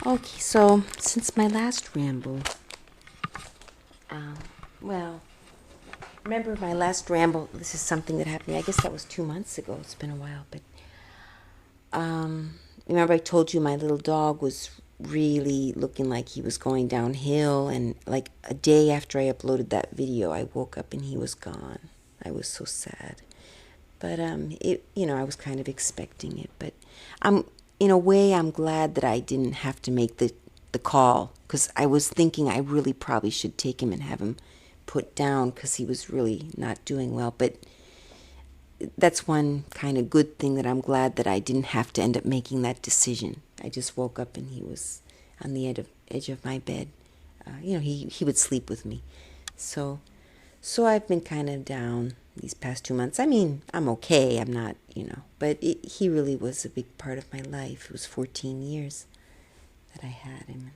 Okay, so since my last ramble, well, remember my last ramble? This is something that happened. I guess that was 2 months ago. It's been a while, but remember I told you my little dog was really looking like he was going downhill, and like a day after I uploaded that video, I woke up and he was gone. I was so sad. But I was kind of expecting it. But I'm in a way, I'm glad that I didn't have to make the call, because I was thinking I really probably should take him and have him put down because he was really not doing well. But that's one kind of good thing, that I'm glad that I didn't have to end up making that decision. I just woke up and he was on the edge of my bed. He would sleep with me. So I've been kind of down these past 2 months. I mean, I'm okay. I'm not, but he really was a big part of my life. It was 14 years that I had him.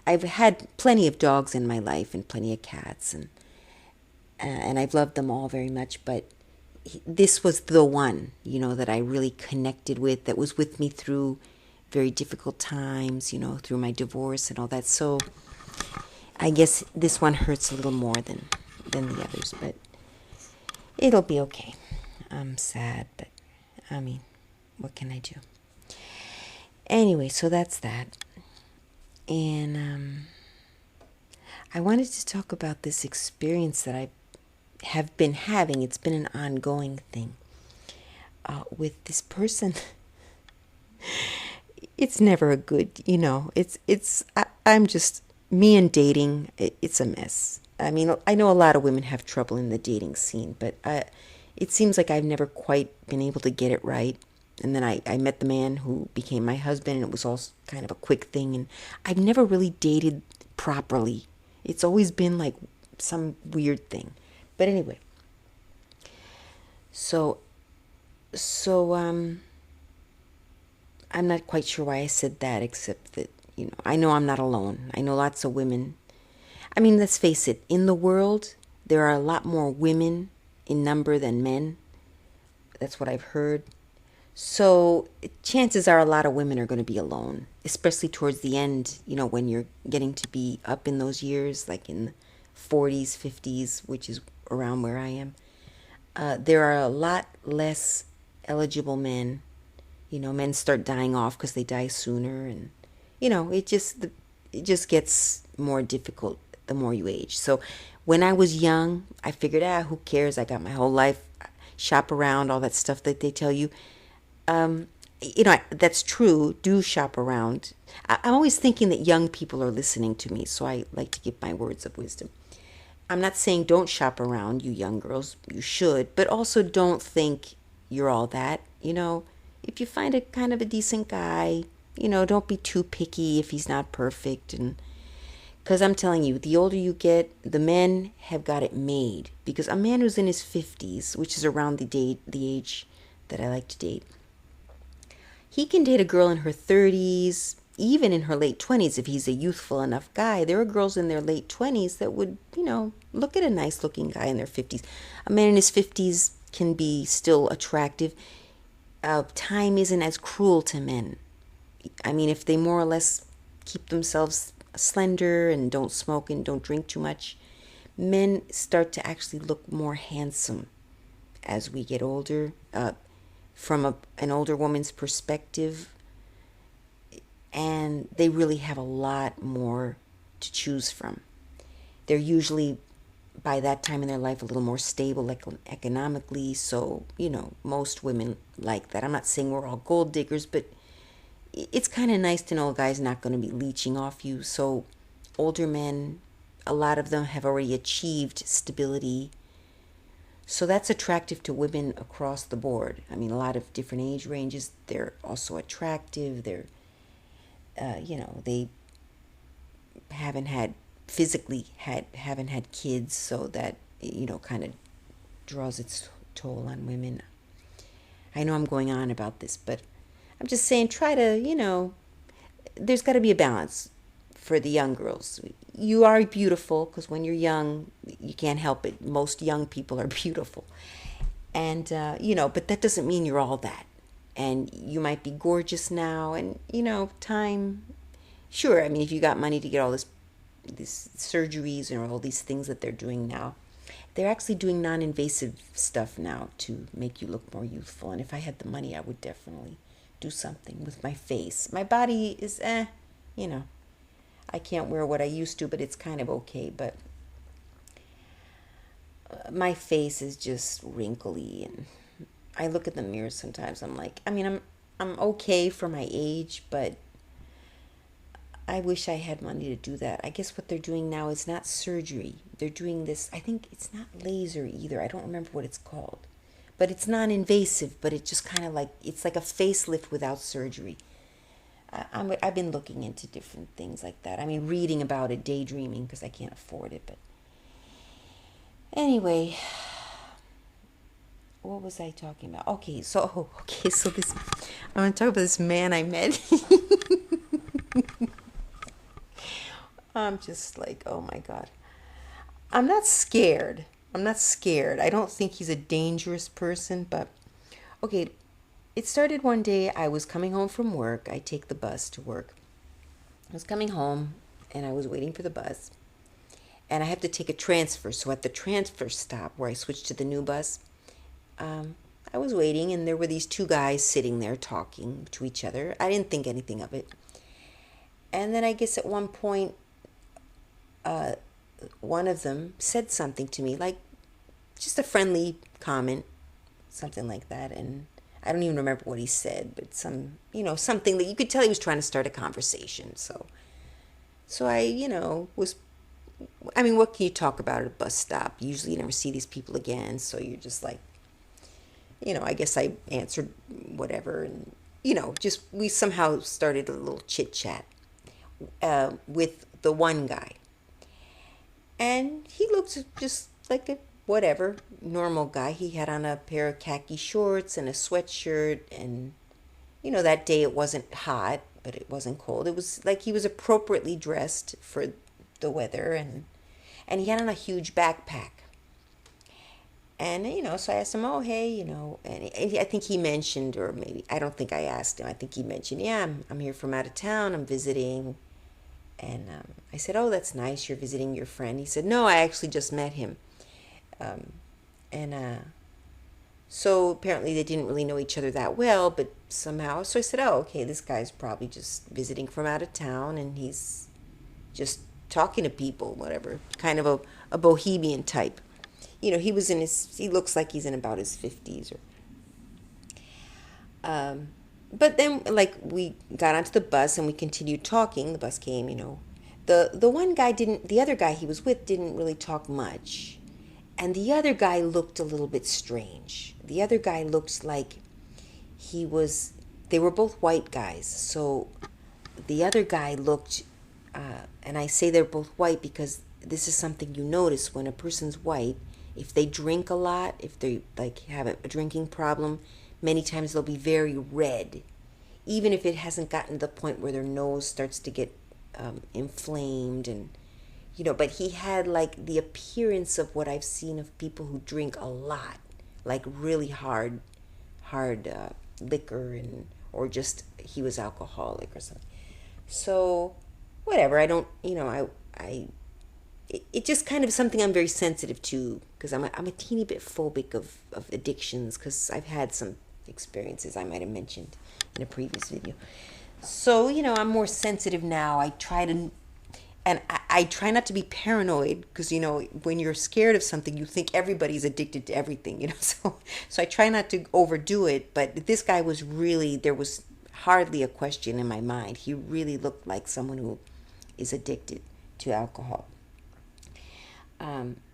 I've had plenty of dogs in my life and plenty of cats, and I've loved them all very much, but this was the one, that I really connected with, that was with me through very difficult times, through my divorce and all that. So I guess this one hurts a little more than the others, but it'll be okay. I'm sad, but I mean, what can I do? Anyway, so that's that. And I wanted to talk about this experience that I have been having. It's been an ongoing thing with this person. It's never a good, I'm just, me and dating, it's a mess. I mean, I know a lot of women have trouble in the dating scene, but it seems like I've never quite been able to get it right. And then I met the man who became my husband, and it was all kind of a quick thing. And I've never really dated properly. It's always been like some weird thing. But anyway, so I'm not quite sure why I said that, except that, I know I'm not alone. I know lots of women. I mean, let's face it, in the world, there are a lot more women in number than men. That's what I've heard. So chances are a lot of women are going to be alone, especially towards the end, when you're getting to be up in those years, like in the 40s, 50s, which is around where I am. There are a lot less eligible men. Men start dying off because they die sooner, and it just gets more difficult the more you age. So when I was young, I figured, who cares? I got my whole life, shop around, all that stuff that they tell you. That's true. Do shop around. I'm always thinking that young people are listening to me, so I like to give my words of wisdom. I'm not saying don't shop around, you young girls. You should, but also don't think you're all that. If you find a kind of a decent guy, don't be too picky if he's not perfect. And because I'm telling you, the older you get, the men have got it made. Because a man who's in his 50s, which is around the age that I like to date, he can date a girl in her 30s, even in her late 20s if he's a youthful enough guy. There are girls in their late 20s that would, look at a nice looking guy in their 50s. A man in his 50s can be still attractive. Time isn't as cruel to men. I mean, if they more or less keep themselves slender and don't smoke and don't drink too much, men start to actually look more handsome as we get older. From an older woman's perspective, and they really have a lot more to choose from. They're usually, by that time in their life, a little more stable, like economically. So, most women like that. I'm not saying we're all gold diggers, but it's kind of nice to know a guy's not going to be leeching off you. So older men, a lot of them have already achieved stability. So that's attractive to women across the board. I mean, a lot of different age ranges. They're also attractive. They're, they haven't had haven't had kids, so that kind of draws its toll on women. I know I'm going on about this, but I'm just saying, try to, there's got to be a balance for the young girls. You are beautiful, because when you're young, you can't help it. Most young people are beautiful. And, but that doesn't mean you're all that. and you might be gorgeous now, and time. Sure, I mean, if you got money to get all these surgeries and all these things that they're doing now, they're actually doing non-invasive stuff now to make you look more youthful. And if I had the money, I would definitely do something with my face. My body is you know. I can't wear what I used to, but it's kind of okay. But my face is just wrinkly, and I look at the mirror sometimes. I'm like, I mean, I'm okay for my age, but I wish I had money to do that. I guess what they're doing now is not surgery. They're doing this, I think it's not laser either. I don't remember what it's called. But it's non-invasive, but it just kind of like, it's like a facelift without surgery. I've been looking into different things like that. I mean, reading about it, daydreaming, because I can't afford it. But anyway, what was I talking about? So this, I want to talk about this man I met. I'm just like, oh my God. I'm not scared. I don't think he's a dangerous person, but okay. It started one day. I was coming home from work. I take the bus to work. I was coming home and I was waiting for the bus. And I have to take a transfer. So at the transfer stop where I switched to the new bus, I was waiting and there were these two guys sitting there talking to each other. I didn't think anything of it. And then I guess at one point, one of them said something to me, like just a friendly comment, something like that. And I don't even remember what he said, but something that you could tell he was trying to start a conversation. So I, what can you talk about at a bus stop? Usually you never see these people again. So you're just like, I guess I answered whatever. And, we somehow started a little chit chat with the one guy. And he looked just like a whatever, normal guy. He had on a pair of khaki shorts and a sweatshirt. And, that day it wasn't hot, but it wasn't cold. It was like he was appropriately dressed for the weather. And he had on a huge backpack. And, so I asked him, oh, hey, and I think he mentioned, or maybe, I don't think I asked him. I think he mentioned, yeah, I'm here from out of town. I'm visiting. And I said, oh, that's nice. You're visiting your friend. He said, no, I actually just met him. So apparently they didn't really know each other that well, but somehow. So I said, oh, okay, this guy's probably just visiting from out of town and he's just talking to people, whatever. Kind of a bohemian type. He looks like he's in about his 50s. But then, like, we got onto the bus and we continued talking. The bus came, The other guy he was with didn't really talk much. And the other guy looked a little bit strange. The other guy looked like they were both white guys. So the other guy looked, and I say they're both white because this is something you notice when a person's white. If they drink a lot, if they have a drinking problem, many times they'll be very red, even if it hasn't gotten to the point where their nose starts to get inflamed and, but he had like the appearance of what I've seen of people who drink a lot, like really hard liquor or just he was alcoholic or something. So whatever, I don't, it just kind of something I'm very sensitive to because I'm a teeny bit phobic of addictions because I've had some experiences I might have mentioned in a previous video. So, I'm more sensitive now. I try not to be paranoid because, when you're scared of something, you think everybody's addicted to everything, so I try not to overdo it. But this guy was really, there was hardly a question in my mind. He really looked like someone who is addicted to alcohol.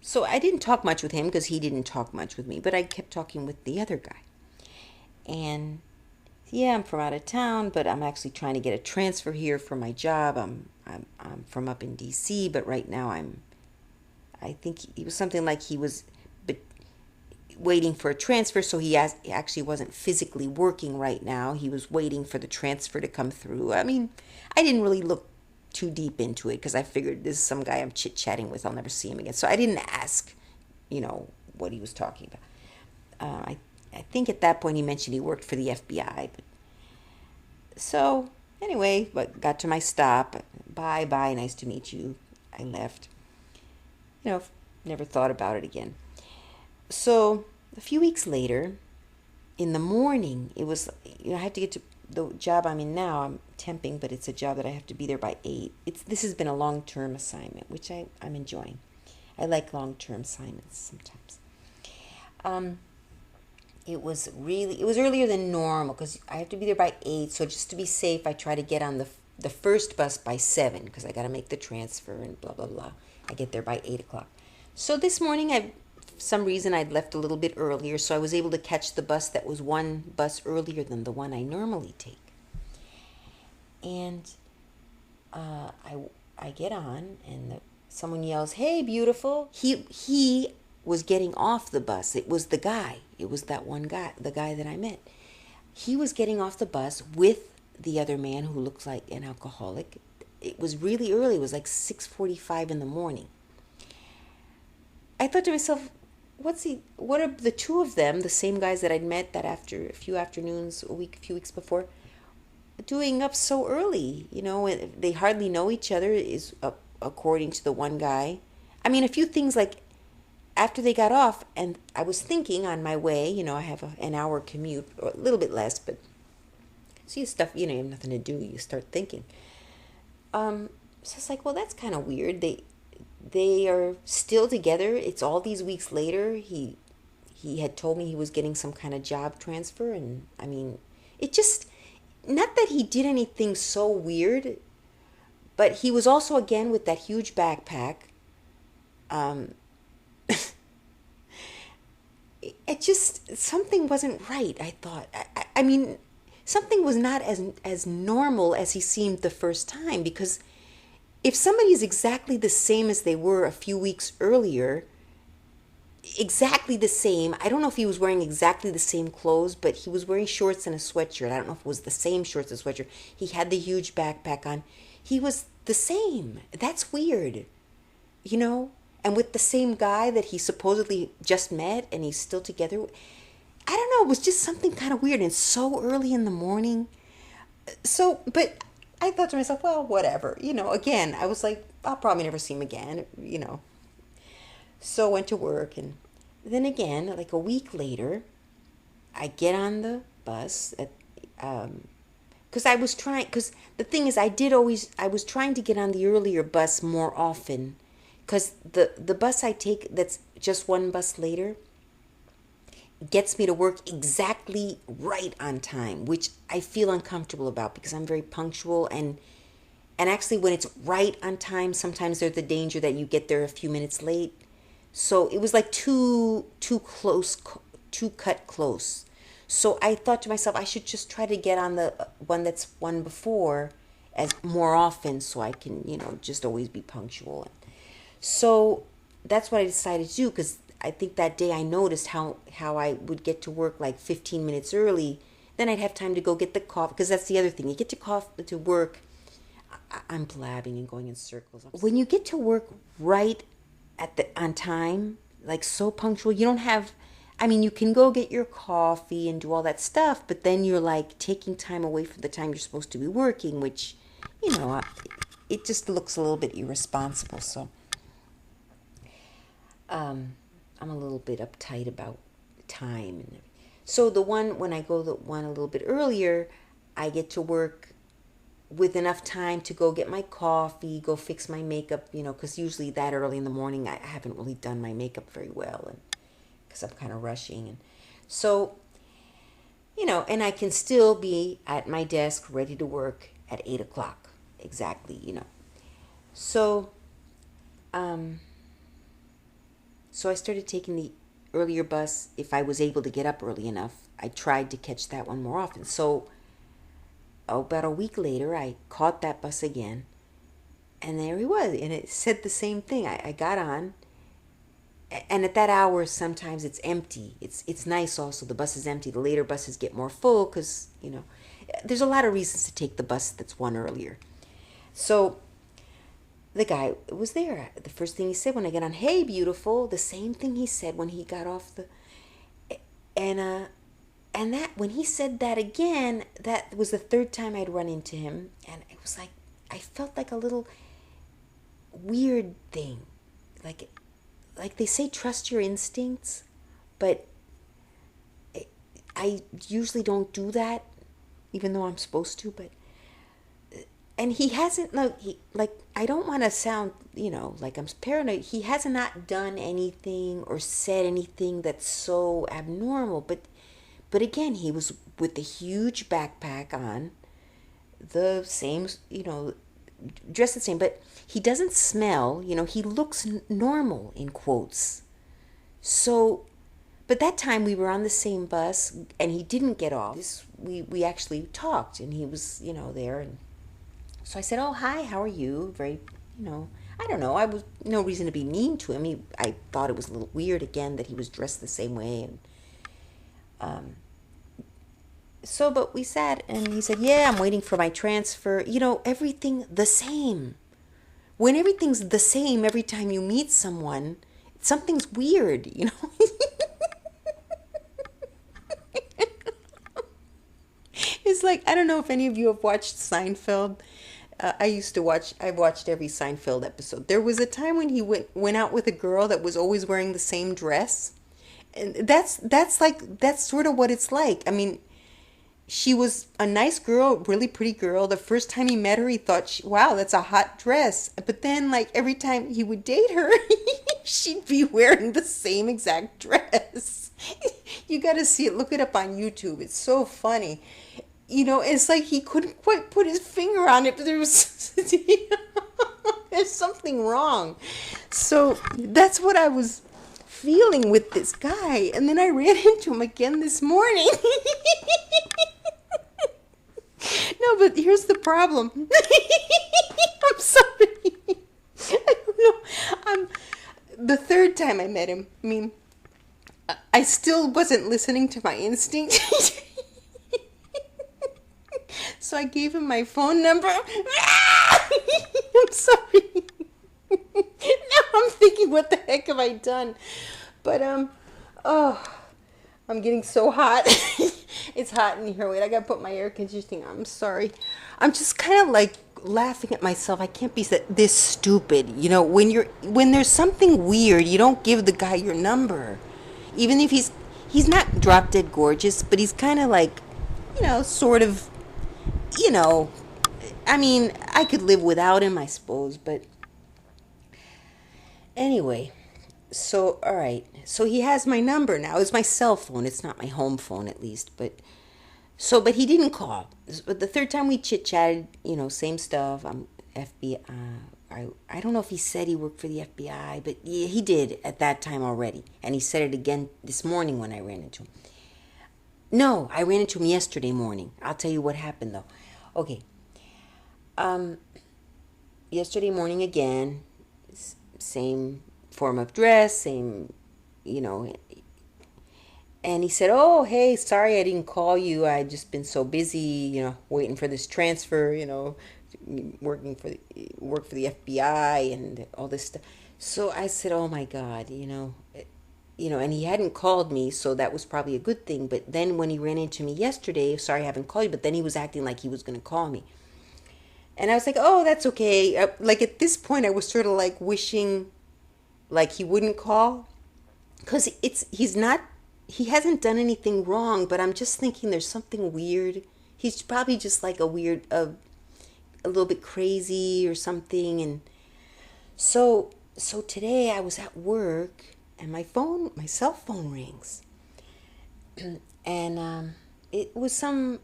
So I didn't talk much with him because he didn't talk much with me, but I kept talking with the other guy. And yeah, I'm from out of town, but I'm actually trying to get a transfer here for my job. I'm from up in DC, but right now I think it was something like he was waiting for a transfer, so he actually wasn't physically working right now. He was waiting for the transfer to come through. I mean, I didn't really look too deep into it because I figured this is some guy I'm chit-chatting with. I'll never see him again. So I didn't ask, what he was talking about. I think at that point he mentioned he worked for the FBI. So anyway, but got to my stop. Bye bye, nice to meet you. I left. Never thought about it again. So a few weeks later, in the morning, it was, I had to get to the job I'm in now. I'm temping, but it's a job that I have to be there by 8. This has been a long-term assignment, which I'm enjoying. I like long-term assignments sometimes. It was earlier than normal because I have to be there by 8. So just to be safe, I try to get on the first bus by 7 because I got to make the transfer and blah, blah, blah. I get there by 8 o'clock. So this morning, for some reason, I'd left a little bit earlier, so I was able to catch the bus that was one bus earlier than the one I normally take. And I get on, and someone yells, "Hey, beautiful!" He was getting off the bus. It was the guy. It was that one guy, the guy that I met. He was getting off the bus with the other man who looks like an alcoholic. It was really early. It was like 6:45 in the morning. I thought to myself, what are the two of them, the same guys that I'd met that after a few afternoons, a few weeks before, doing up so early? They hardly know each other, is according to the one guy. I mean, a few things like after they got off, and I was thinking on my way, I have an hour commute, or a little bit less, but see stuff, you have nothing to do, you start thinking. So it's like, well, that's kind of weird. They are still together. It's all these weeks later. He had told me he was getting some kind of job transfer, and I mean, it just, not that he did anything so weird, but he was also again with that huge backpack. It just, something wasn't right, I thought. I mean, something was not as normal as he seemed the first time, because if somebody is exactly the same as they were a few weeks earlier, exactly the same, I don't know if he was wearing exactly the same clothes, but he was wearing shorts and a sweatshirt. I don't know if it was the same shorts and sweatshirt. He had the huge backpack on. He was the same. That's weird, And with the same guy that he supposedly just met and he's still together. I don't know, it was just something kind of weird and so early in the morning. So, but I thought to myself, well, whatever. Again, I was like, I'll probably never see him again, So I went to work, and then again, like a week later, I get on the bus because the thing is, I was trying to get on the earlier bus more often, because the bus I take that's just one bus later gets me to work exactly right on time, which I feel uncomfortable about because I'm very punctual, and actually when it's right on time, sometimes there's the danger that you get there a few minutes late. So it was like too close, too cut close. So I thought to myself, I should just try to get on the one that's one before as more often, so I can, just always be punctual. So that's what I decided to do, because I think that day I noticed how I would get to work like 15 minutes early. Then I'd have time to go get the coffee, because that's the other thing. You get to work. I'm blabbing and going in circles. When you get to work right on time, like so punctual, you don't have, you can go get your coffee and do all that stuff, but then you're like taking time away from the time you're supposed to be working, which, it just looks a little bit irresponsible. So I'm a little bit uptight about time. So when I go the one a little bit earlier, I get to work with enough time to go get my coffee, go fix my makeup, because usually that early in the morning, I haven't really done my makeup very well, and because I'm kind of rushing. And so, and I can still be at my desk ready to work at 8 o'clock, exactly, So, so I started taking the earlier bus. If I was able to get up early enough, I tried to catch that one more often. So about a week later, I caught that bus again, and there he was, and it said the same thing. I got on, and at that hour, sometimes it's empty. It's nice also. The bus is empty. The later buses get more full because, there's a lot of reasons to take the bus that's one earlier. So the guy was there. The first thing he said when I got on, "Hey, beautiful," the same thing he said when he got off and and that when he said that again, that was the third time I'd run into him, and it was like I felt like a little weird thing, like they say trust your instincts, but I usually don't do that, even though I'm supposed to. But and he hasn't like I don't want to sound like I'm paranoid. He has not done anything or said anything that's so abnormal, but again, he was with the huge backpack on, the same, dressed the same, but he doesn't smell, he looks normal in quotes. So, but that time we were on the same bus and he didn't get off. We actually talked and he was, there. And so I said, "Oh, hi, how are you?" Very, I don't know. I was no reason to be mean to him. I thought it was a little weird again that he was dressed the same way. And so, but we sat and he said, "Yeah, I'm waiting for my transfer." Everything the same. When everything's the same every time you meet someone, something's weird. It's like, I don't know if any of you have watched Seinfeld. I've watched every Seinfeld episode. There was a time when he went out with a girl that was always wearing the same dress. And that's sort of what it's like. I mean, she was a nice girl, really pretty girl. The first time he met her, he thought, wow, that's a hot dress. But then, like, every time he would date her, she'd be wearing the same exact dress. You got to see it. Look it up on YouTube. It's so funny. It's like he couldn't quite put his finger on it, but there was, there's something wrong. So that's what I was feeling with this guy. And then I ran into him again this morning. No, but here's the problem. I'm sorry. I don't know. The third time I met him, I mean, I still wasn't listening to my instinct. So I gave him my phone number. I'm sorry. Now I'm thinking, what the heck have I done? But, I'm getting so hot. It's hot in here. Wait, I gotta put my air conditioning on. I'm sorry. I'm just kind of like laughing at myself. I can't be this stupid. When there's something weird, you don't give the guy your number. Even if he's not drop dead gorgeous, but he's kind of like, sort of, I mean, I could live without him, I suppose, but anyway. So, all right. So he has my number now. It's my cell phone. It's not my home phone, at least. But he didn't call. But the third time we chit-chatted, same stuff. FBI. I don't know if he said he worked for the FBI, but yeah, he did at that time already. And he said it again this morning when I ran into him. No, I ran into him yesterday morning. I'll tell you what happened, though. Okay. Yesterday morning again, same form of dress, same, and he said, "Oh, hey, sorry I didn't call you. I just been so busy, waiting for this transfer, work for the FBI and all this stuff." So I said, "Oh my God, and he hadn't called me, so that was probably a good thing. But then when he ran into me yesterday, sorry I haven't called you, but then he was acting like he was going to call me. And I was like, oh, that's okay. Like at this point, I was sort of like wishing like he wouldn't call, because he hasn't done anything wrong, but I'm just thinking there's something weird. He's probably just like a little bit crazy or something. And so today I was at work and my cell phone rings, and it was one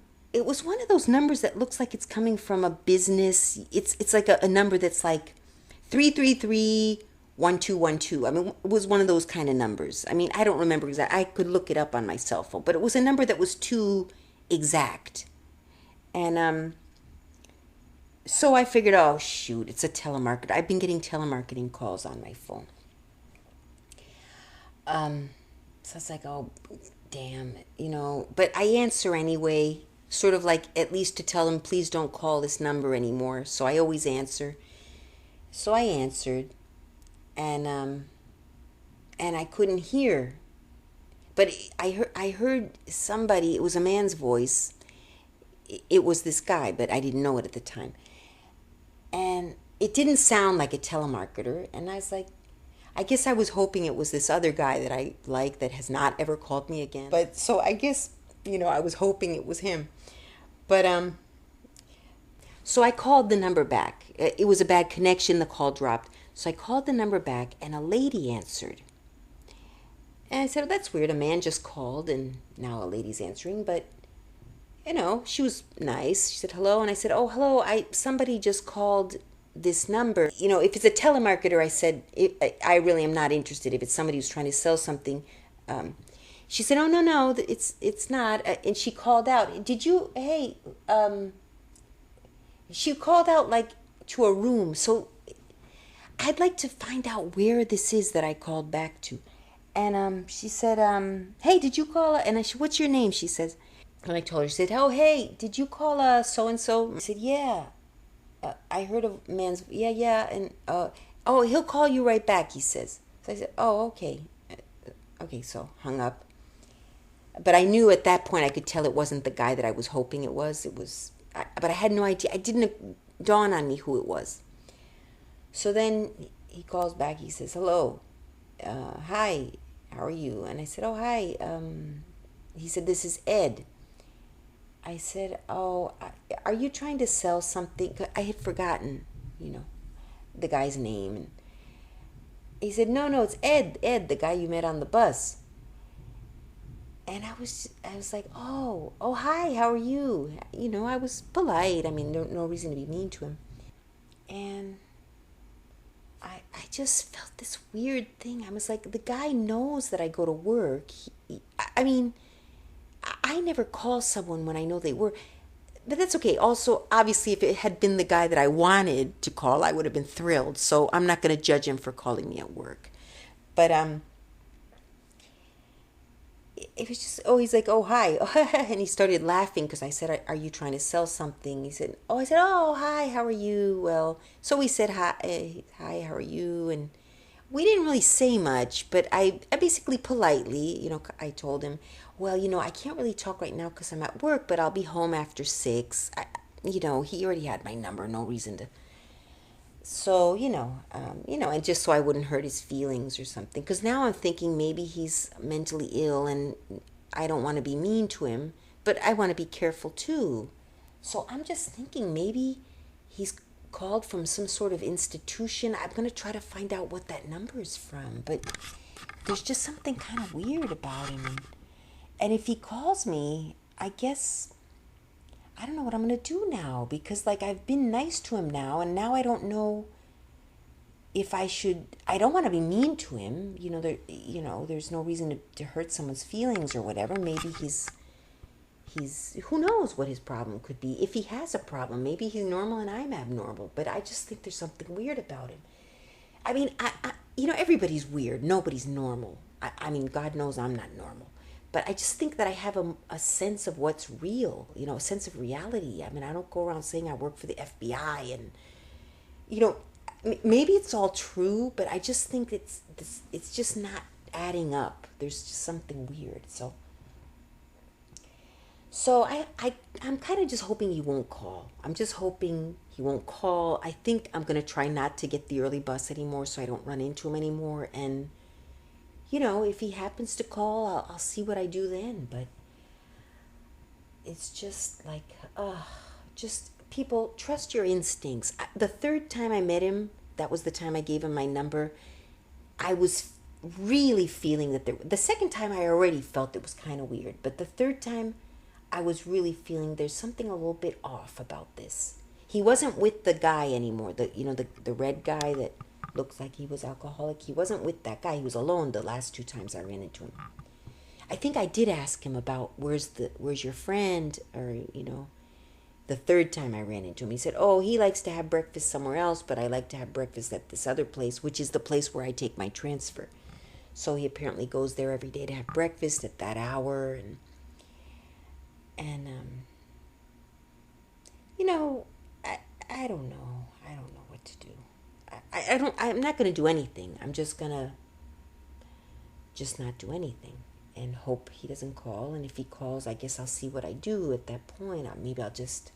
of those numbers that looks like it's coming from a business. It's like a number that's like 333-1212. I mean, it was one of those kind of numbers. I mean, I don't remember exactly. I could look it up on my cell phone, but it was a number that was too exact. And so I figured, oh shoot, it's a telemarketer. I've been getting telemarketing calls on my phone. So I was like, oh damn, but I answer anyway, sort of like at least to tell him, please don't call this number anymore. So I always answer. So I answered, and I couldn't hear. But I heard somebody, it was a man's voice. It was this guy, but I didn't know it at the time. And it didn't sound like a telemarketer. And I was like, I guess I was hoping it was this other guy that I like that has not ever called me again. But so I guess, I was hoping it was him. But so I called the number back. It was a bad connection, the call dropped. So I called the number back and a lady answered. And I said, oh, that's weird. A man just called and now a lady's answering, but she was nice. She said hello, and I said, oh, hello. Somebody just called this number. If it's a telemarketer, I said, I really am not interested. If it's somebody who's trying to sell something, she said, oh, no, it's not. And she called out. Hey, she called out like to a room. So I'd like to find out where this is that I called back to. And she said, hey, did you call? And I said, what's your name? She says, and I told her, she said, oh, hey, did you call so-and-so? I said, yeah. I heard a man's, yeah. And, oh, he'll call you right back, he says. So I said, oh, okay. Okay, so hung up. But I knew at that point I could tell it wasn't the guy that I was hoping it was. But I had no idea. It didn't dawn on me who it was. So then he calls back. He says, hello. Hi, how are you? And I said, oh, hi. He said, this is Ed. I said, oh, are you trying to sell something? I had forgotten, the guy's name. And he said, no, it's Ed, the guy you met on the bus. And I was like, oh, hi, how are you? I was polite. I mean, no reason to be mean to him. And I just felt this weird thing. I was like, the guy knows that I go to work. I never call someone when I know they were. But that's okay. Also, obviously, if it had been the guy that I wanted to call, I would have been thrilled. So I'm not going to judge him for calling me at work. But it was just, he's like, oh, hi. And he started laughing because I said, are you trying to sell something? He said, I said, oh, hi, how are you? Well, so we said, hi, how are you? And we didn't really say much, but I basically politely, I told him, well, I can't really talk right now because I'm at work, but I'll be home after 6. He already had my number, no reason to. So, and just so I wouldn't hurt his feelings or something. Because now I'm thinking maybe he's mentally ill and I don't want to be mean to him, but I want to be careful too. So I'm just thinking maybe he's called from some sort of institution. I'm going to try to find out what that number is from. But there's just something kind of weird about him. And if he calls me, I guess I don't know what I'm going to do now, because I've been nice to him now, and now I don't know if I should. I don't want to be mean to him. There's no reason to hurt someone's feelings or whatever. Maybe he's who knows what his problem could be. If he has a problem, maybe he's normal and I'm abnormal, but I just think there's something weird about him. I mean, everybody's weird. Nobody's normal. I mean, God knows I'm not normal. But I just think that I have a sense of what's real, a sense of reality. I mean, I don't go around saying I work for the FBI and, maybe it's all true, but I just think it's just not adding up. There's just something weird. So I'm kind of just hoping he won't call. I'm just hoping he won't call. I think I'm going to try not to get the early bus anymore so I don't run into him anymore. And if he happens to call, I'll see what I do then. But it's just just people, trust your instincts. The third time I met him, that was the time I gave him my number, I was really feeling that the second time I already felt it was kind of weird. But the third time, I was really feeling there's something a little bit off about this. He wasn't with the guy anymore, the red guy that looks like he was alcoholic. He wasn't with that guy. He was alone the last 2 times I ran into him. I think I did ask him about where's your friend, or the third time I ran into him. He said, oh, he likes to have breakfast somewhere else, but I like to have breakfast at this other place, which is the place where I take my transfer. So he apparently goes there every day to have breakfast at that hour, and I don't know. I don't know what to do. I'm not going to do anything. I'm just going to not do anything. and hope he doesn't call. And if he calls, I guess I'll see what I do at that point. Maybe I'll just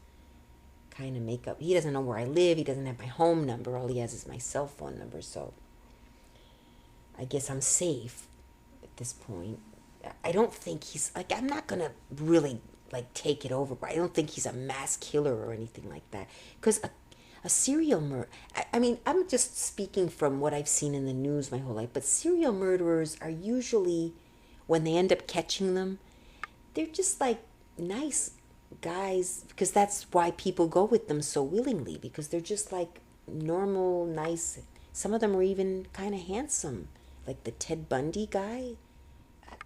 kind of make up. He doesn't know where I live. He doesn't have my home number. All he has is my cell phone number. So I guess I'm safe at this point. I don't think he's like, I'm not going to really like take it over, but I don't think he's a mass killer or anything like that. Because a serial murder, I mean, I'm just speaking from what I've seen in the news my whole life, but serial murderers are usually, when they end up catching them, they're just like nice guys, because that's why people go with them so willingly, because they're just like normal, nice. Some of them are even kind of handsome, like the Ted Bundy guy.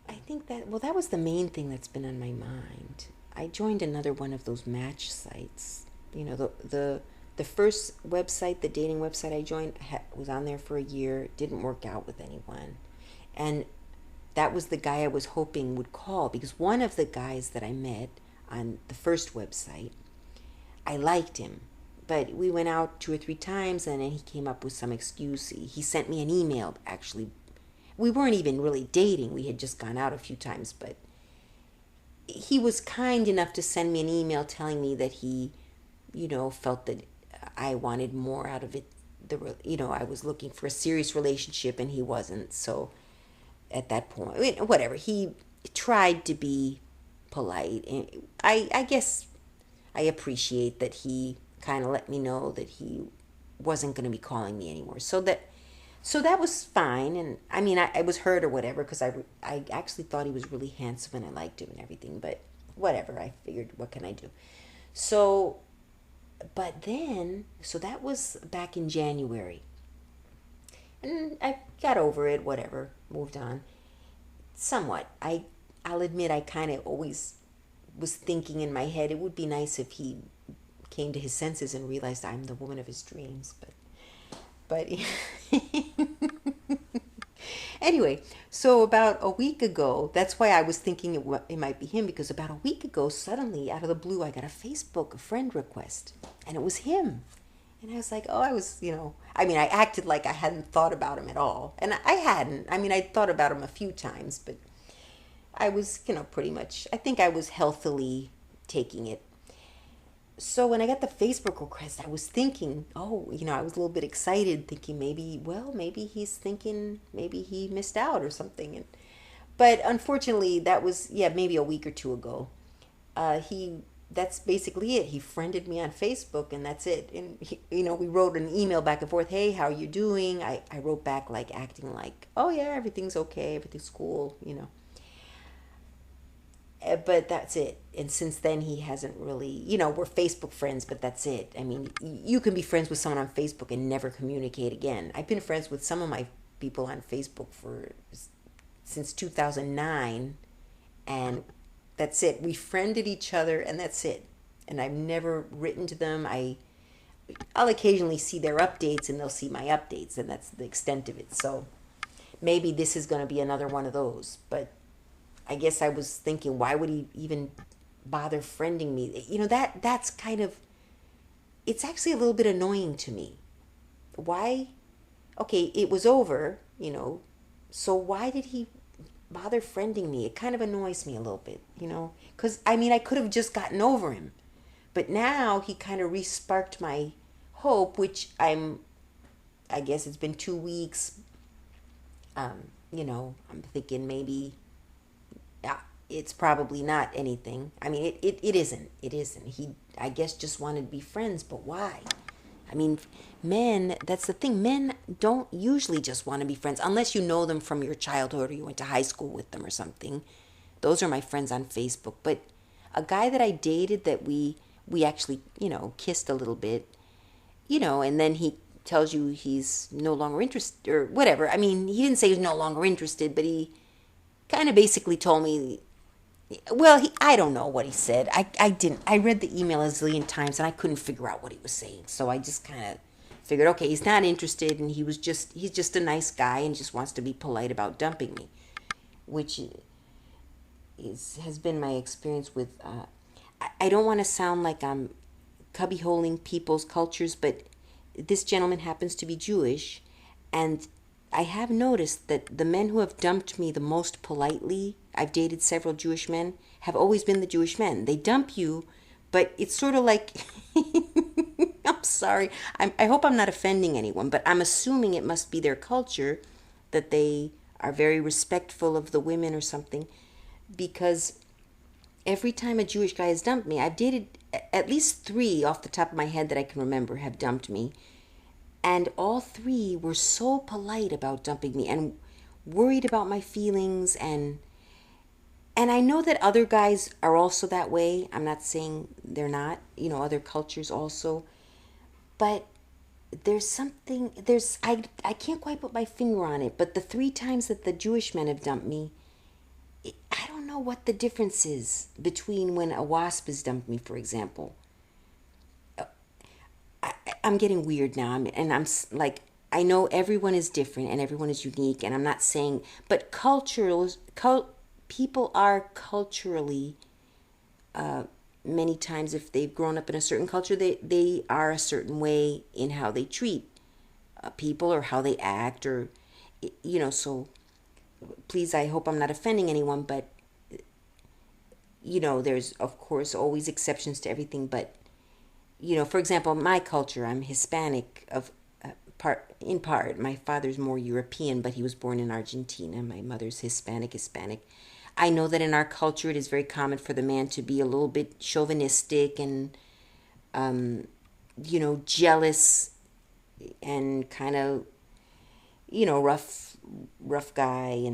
I think that, well, that was the main thing that's been on my mind. I joined another one of those match sites. You know, the first website, the dating website I joined, was on there for a year. Didn't work out with anyone. And that was the guy I was hoping would call, because one of the guys that I met on the first website, I liked him. But we went out 2 or 3 times, and then he came up with some excuse. He sent me an email, actually. We weren't even really dating. We had just gone out a few times, but he was kind enough to send me an email telling me that he, felt that I wanted more out of it. I was looking for a serious relationship, and he wasn't. So at that point, I mean, whatever. He tried to be polite, and I guess I appreciate that he kind of let me know that he wasn't going to be calling me anymore. So that was fine. And I mean, I was hurt or whatever, because I actually thought he was really handsome and I liked him and everything, but whatever. I figured, what can I do? So, but then, so that was back in January. And I got over it, whatever, moved on. Somewhat. I'll admit I kind of always was thinking in my head, it would be nice if he came to his senses and realized I'm the woman of his dreams, but anyway, so about a week ago, that's why I was thinking it might be him, because about a week ago, suddenly, out of the blue, I got a Facebook friend request, and it was him. And I was like, oh, I mean, I acted like I hadn't thought about him at all. And I hadn't. I mean, I'd thought about him a few times, but I was, pretty much, I think I was healthily taking it. So when I got the Facebook request, I was thinking, I was a little bit excited, thinking maybe he's thinking maybe he missed out or something. But unfortunately, that was, maybe a week or two ago. That's basically it. He friended me on Facebook, and that's it. And we wrote an email back and forth. Hey, how are you doing? I wrote back like acting like, oh yeah, everything's okay, everything's cool. But that's it. And since then, he hasn't really, we're Facebook friends, but that's it. I mean, you can be friends with someone on Facebook and never communicate again. I've been friends with some of my people on Facebook since 2009, and that's it. We friended each other, and that's it. And I've never written to them. I'll occasionally see their updates, and they'll see my updates, and that's the extent of it. So maybe this is going to be another one of those, but I guess I was thinking, why would he even bother friending me? That's kind of, it's actually a little bit annoying to me. Why? Okay, it was over, so why did he bother friending me? It kind of annoys me a little bit, because, I mean, I could have just gotten over him. But now he kind of re-sparked my hope, which I guess it's been 2 weeks. I'm thinking maybe it's probably not anything. I mean, it isn't. It isn't. He, I guess, just wanted to be friends, but why? I mean, men, that's the thing. Men don't usually just want to be friends unless you know them from your childhood or you went to high school with them or something. Those are my friends on Facebook. But a guy that I dated that we actually, kissed a little bit, and then he tells you he's no longer interested or whatever. I mean, he didn't say he's no longer interested, but he kind of basically told me, well, I don't know what he said. I read the email a zillion times and I couldn't figure out what he was saying. So I just kind of figured, okay, he's not interested, and he's just a nice guy and just wants to be polite about dumping me, which has been my experience with, I don't want to sound like I'm cubbyholing people's cultures, but this gentleman happens to be Jewish, and I have noticed that the men who have dumped me the most politely, I've dated several Jewish men, have always been the Jewish men. They dump you, but it's sort of like, I'm sorry, I hope I'm not offending anyone, but I'm assuming it must be their culture that they are very respectful of the women or something, because every time a Jewish guy has dumped me, I've dated at least 3 off the top of my head that I can remember have dumped me. And all 3 were so polite about dumping me and worried about my feelings, and I know that other guys are also that way. I'm not saying they're not, other cultures also. But there's something, I can't quite put my finger on it, but the 3 times that the Jewish men have dumped me, I don't know what the difference is between when a wasp has dumped me, for example. I'm getting weird now. I'm like, I know everyone is different and everyone is unique, and I'm not saying, but people are culturally, many times, if they've grown up in a certain culture, they are a certain way in how they treat people or how they act, or, so please, I hope I'm not offending anyone, but, there's, of course, always exceptions to everything, but, for example, my culture, I'm Hispanic in part. My father's more European, but he was born in Argentina. My mother's Hispanic. I know that in our culture, it is very common for the man to be a little bit chauvinistic and, jealous and kind of, rough guy,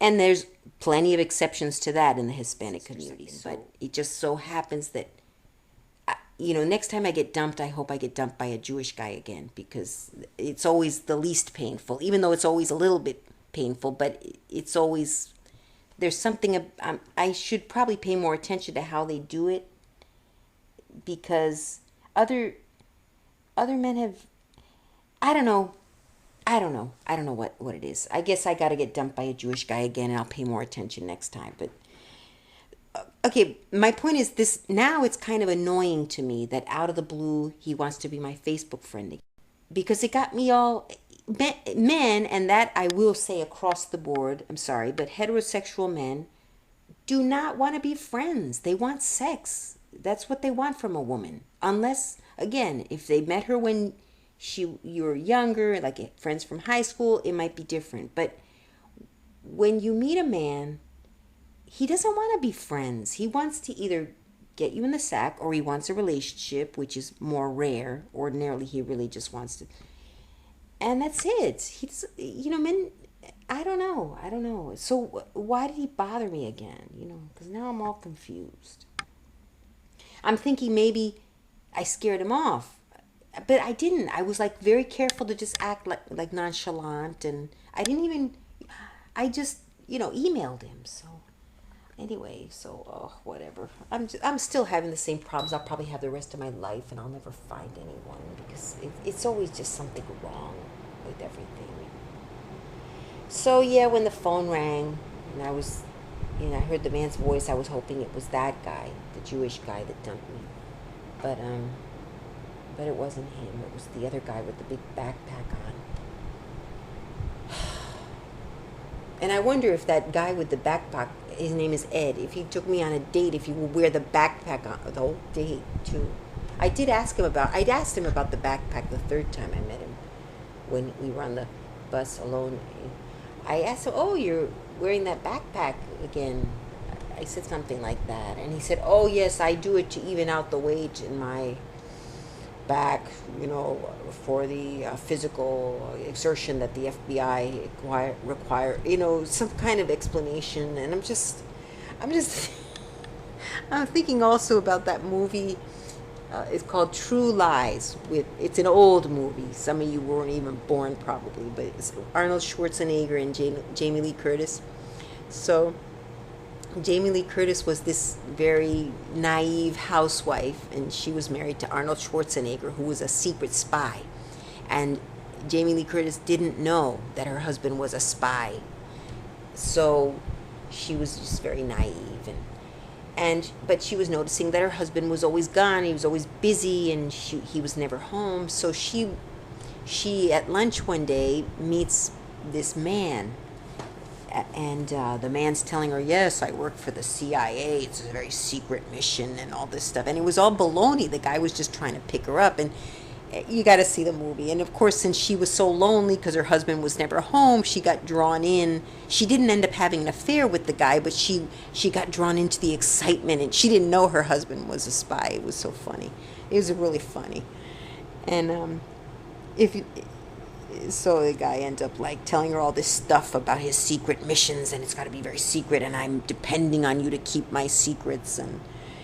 and there's plenty of exceptions to that in the Hispanic community. But it just so happens that, next time I get dumped, I hope I get dumped by a Jewish guy again, because it's always the least painful, even though it's always a little bit painful, but it's always, there's something, I should probably pay more attention to how they do it, because other men have, I don't know what it is. I guess I got to get dumped by a Jewish guy again, and I'll pay more attention next time, but okay, my point is this. Now it's kind of annoying to me that out of the blue he wants to be my Facebook friend again, because it got me all men, and that I will say across the board. I'm sorry, but heterosexual men do not want to be friends. They want sex. That's what they want from a woman. Unless, again, if they met her when you were younger, like friends from high school, it might be different. But when you meet a man, he doesn't want to be friends. He wants to either get you in the sack, or he wants a relationship, which is more rare. Ordinarily, he really just wants to. And that's it. He's, men, I don't know. So why did he bother me again? Because now I'm all confused. I'm thinking maybe I scared him off. But I didn't. I was like very careful to just act like nonchalant. And I just, emailed him. So. Anyway, so whatever. I'm still having the same problems. I'll probably have the rest of my life, and I'll never find anyone, because it's always just something wrong with everything. So yeah, when the phone rang, and I heard the man's voice, I was hoping it was that guy, the Jewish guy that dumped me, but it wasn't him. It was the other guy with the big backpack on. And I wonder if that guy with the backpack, his name is Ed, if he took me on a date, if he would wear the backpack on the whole date too. I'd asked him about the backpack the 3rd time I met him, when we were on the bus alone. I asked him, "Oh, you're wearing that backpack again?" I said something like that, and he said, "Oh yes, I do it to even out the weight in my back, for the physical exertion that the FBI require, some kind of explanation." And I'm thinking also about that movie. It's called True Lies. It's an old movie. Some of you weren't even born probably, but it's Arnold Schwarzenegger and Jamie Lee Curtis. So Jamie Lee Curtis was this very naive housewife, and she was married to Arnold Schwarzenegger, who was a secret spy. And Jamie Lee Curtis didn't know that her husband was a spy. So she was just very naive, but she was noticing that her husband was always gone. He was always busy, and he was never home. So she She, at lunch one day, meets this man. And the man's telling her, yes, I work for the CIA. It's a very secret mission and all this stuff. And it was all baloney. The guy was just trying to pick her up. And you got to see the movie. And of course, since she was so lonely because her husband was never home, she got drawn in. She didn't end up having an affair with the guy, but she got drawn into the excitement. And she didn't know her husband was a spy. It was so funny. It was really funny. And if you, so the guy ends up like telling her all this stuff about his secret missions, and it's got to be very secret, and I'm depending on you to keep my secrets.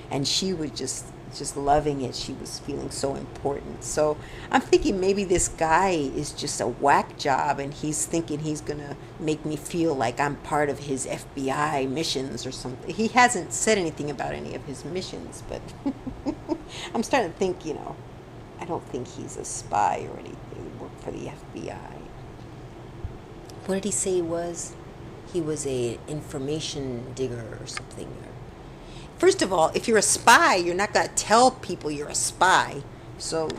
And she was just loving it. She was feeling so important. So I'm thinking maybe this guy is just a whack job, and he's thinking he's gonna make me feel like I'm part of his FBI missions or something. He hasn't said anything about any of his missions, but I'm starting to think, I don't think he's a spy or anything. He worked for the FBI. What did he say he was? He was a information digger or something. First of all, if you're a spy, you're not going to tell people you're a spy. So,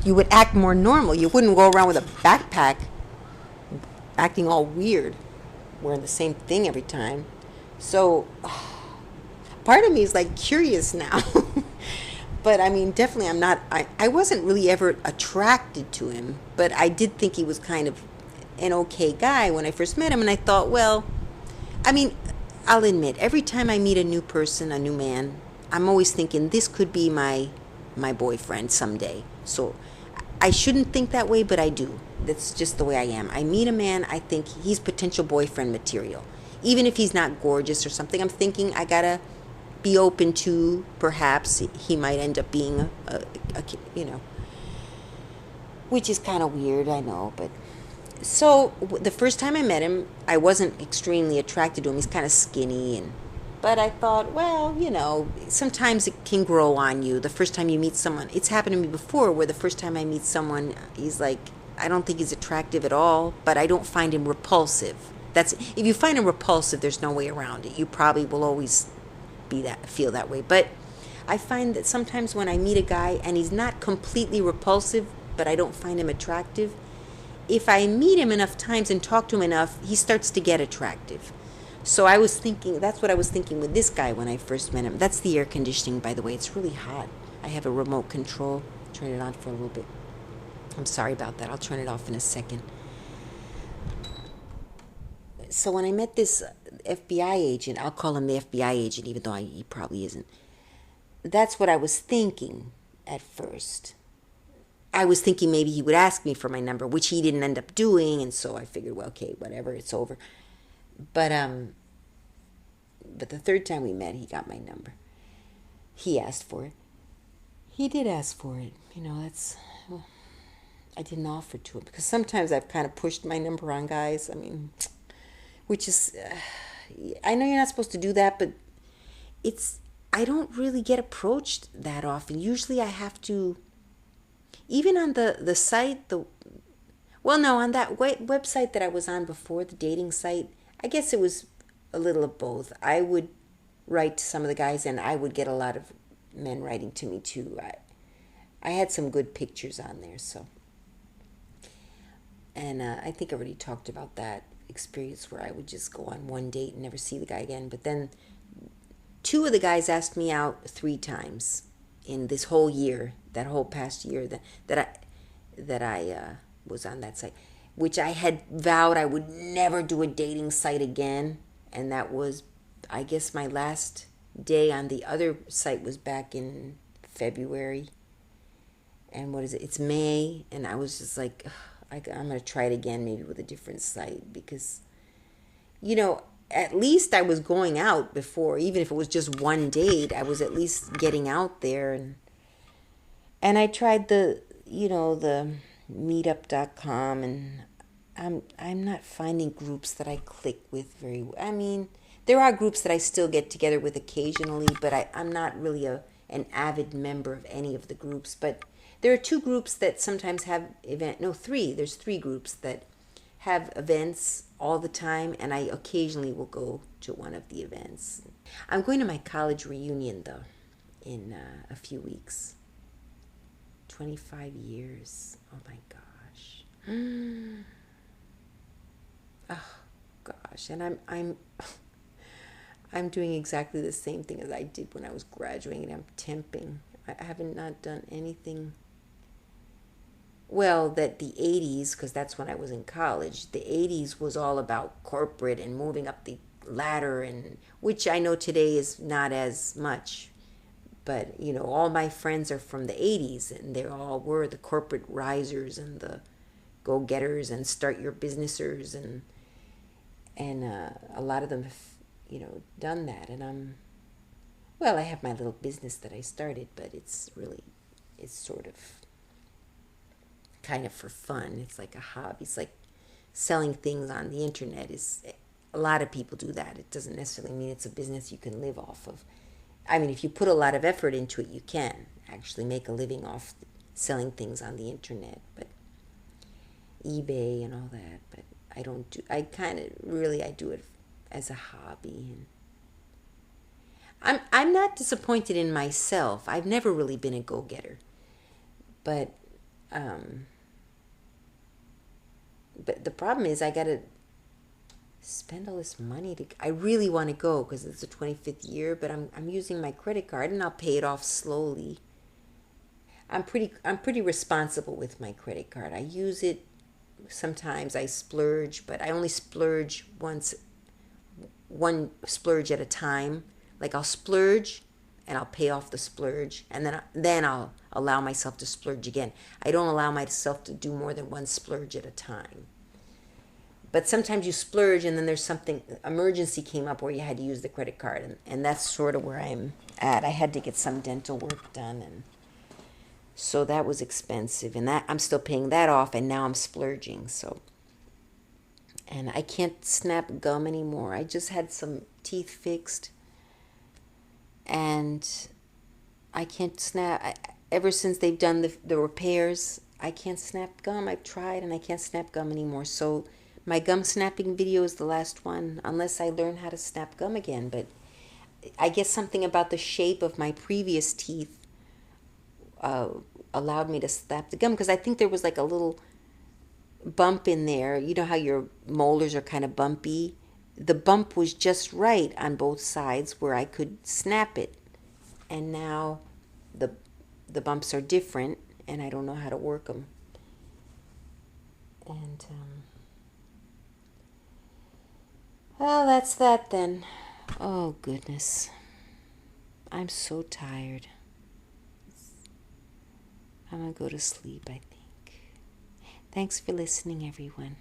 you would act more normal. You wouldn't go around with a backpack acting all weird, wearing the same thing every time. So, part of me is like curious now. But I mean, definitely I wasn't really ever attracted to him, but I did think he was kind of an okay guy when I first met him. And I thought, well, I mean, I'll admit, every time I meet a new person, a new man, I'm always thinking this could be my boyfriend someday. So I shouldn't think that way, but I do. That's just the way I am. I meet a man, I think he's potential boyfriend material. Even if he's not gorgeous or something, I'm thinking I gotta be open to perhaps he might end up being which is kind of weird, I know. But so the first time I met him, I wasn't extremely attracted to him. He's kind of skinny, but I thought, well, sometimes it can grow on you. The first time you meet someone, it's happened to me before, where the first time I meet someone, he's like, I don't think he's attractive at all, but I don't find him repulsive. If you find him repulsive, there's no way around it. You probably will always feel that way. But I find that sometimes when I meet a guy and he's not completely repulsive, but I don't find him attractive, if I meet him enough times and talk to him enough, he starts to get attractive. So I was thinking, that's what I was thinking with this guy when I first met him. That's the air conditioning, by the way. It's really hot. I have a remote control. Turn it on for a little bit. I'm sorry about that. I'll turn it off in a second. So when I met this FBI agent, I'll call him the FBI agent, even though he probably isn't. That's what I was thinking at first. I was thinking maybe he would ask me for my number, which he didn't end up doing, and so I figured, well, okay, whatever, it's over. But the third time we met, he got my number. He asked for it. He did ask for it. I didn't offer to him because sometimes I've kind of pushed my number on guys. I mean, which is, I know you're not supposed to do that, but I don't really get approached that often. Usually I have to, even on the site, on that website that I was on before, the dating site, I guess it was a little of both. I would write to some of the guys, and I would get a lot of men writing to me too. I had some good pictures on there, so. And I think I already talked about that experience where I would just go on one date and never see the guy again. But then 2 of the guys asked me out 3 times in this whole year, that whole past year that I was on that site, which I had vowed I would never do a dating site again. And that was, I guess, my last day on the other site was back in February. And what is it? It's May. And I was just like, I'm going to try it again, maybe with a different site, because, at least I was going out before, even if it was just one date, I was at least getting out there. And I tried the meetup.com, and I'm not finding groups that I click with very well. I mean, there are groups that I still get together with occasionally, but I'm not really an avid member of any of the groups. But there are 2 groups that sometimes have 3. There's 3 groups that have events all the time, and I occasionally will go to one of the events. I'm going to my college reunion, though, in a few weeks. 25 years. Oh, my God. Oh gosh, and I'm doing exactly the same thing as I did when I was graduating. I'm temping. I haven't not done anything. Well, that the 80s, because that's when I was in college, the 80s was all about corporate and moving up the ladder, and which I know today is not as much. But, all my friends are from the 80s, and they all were the corporate risers and the go-getters and start your businessers, and a lot of them have, done that. And well, I have my little business that I started, but it's sort of kind of for fun. It's like a hobby. It's like selling things on the internet. Is a lot of people do that. It doesn't necessarily mean it's a business you can live off of. I mean, if you put a lot of effort into it, you can actually make a living off selling things on the internet, but eBay and all that. But I don't do. I kind of really I do it as a hobby, and I'm not disappointed in myself. I've never really been a go-getter, but um, but the problem is I gotta spend all this money to. I really want to go because it's the 25th year, but I'm using my credit card and I'll pay it off slowly. I'm pretty responsible with my credit card. I use it sometimes. I splurge, but I only splurge one splurge at a time. Like I'll splurge and I'll pay off the splurge, and then I'll allow myself to splurge again. I don't allow myself to do more than one splurge at a time. But sometimes you splurge and then there's something, emergency came up where you had to use the credit card, and that's sort of where I'm at. I had to get some dental work done, and so that was expensive, and that I'm still paying that off, and now I'm splurging. So, and I can't snap gum anymore. I just had some teeth fixed, and I can't snap. Ever since they've done the repairs, I can't snap gum. I've tried, and I can't snap gum anymore. So my gum snapping video is the last one, unless I learn how to snap gum again. But I guess something about the shape of my previous teeth allowed me to snap the gum, because I think there was like a little bump in there. You know how your molars are kind of bumpy? The bump was just right on both sides where I could snap it. And now the bumps are different, and I don't know how to work them. And well, that's that then. Oh goodness, I'm so tired. I'm gonna go to sleep, I think. Thanks for listening, everyone.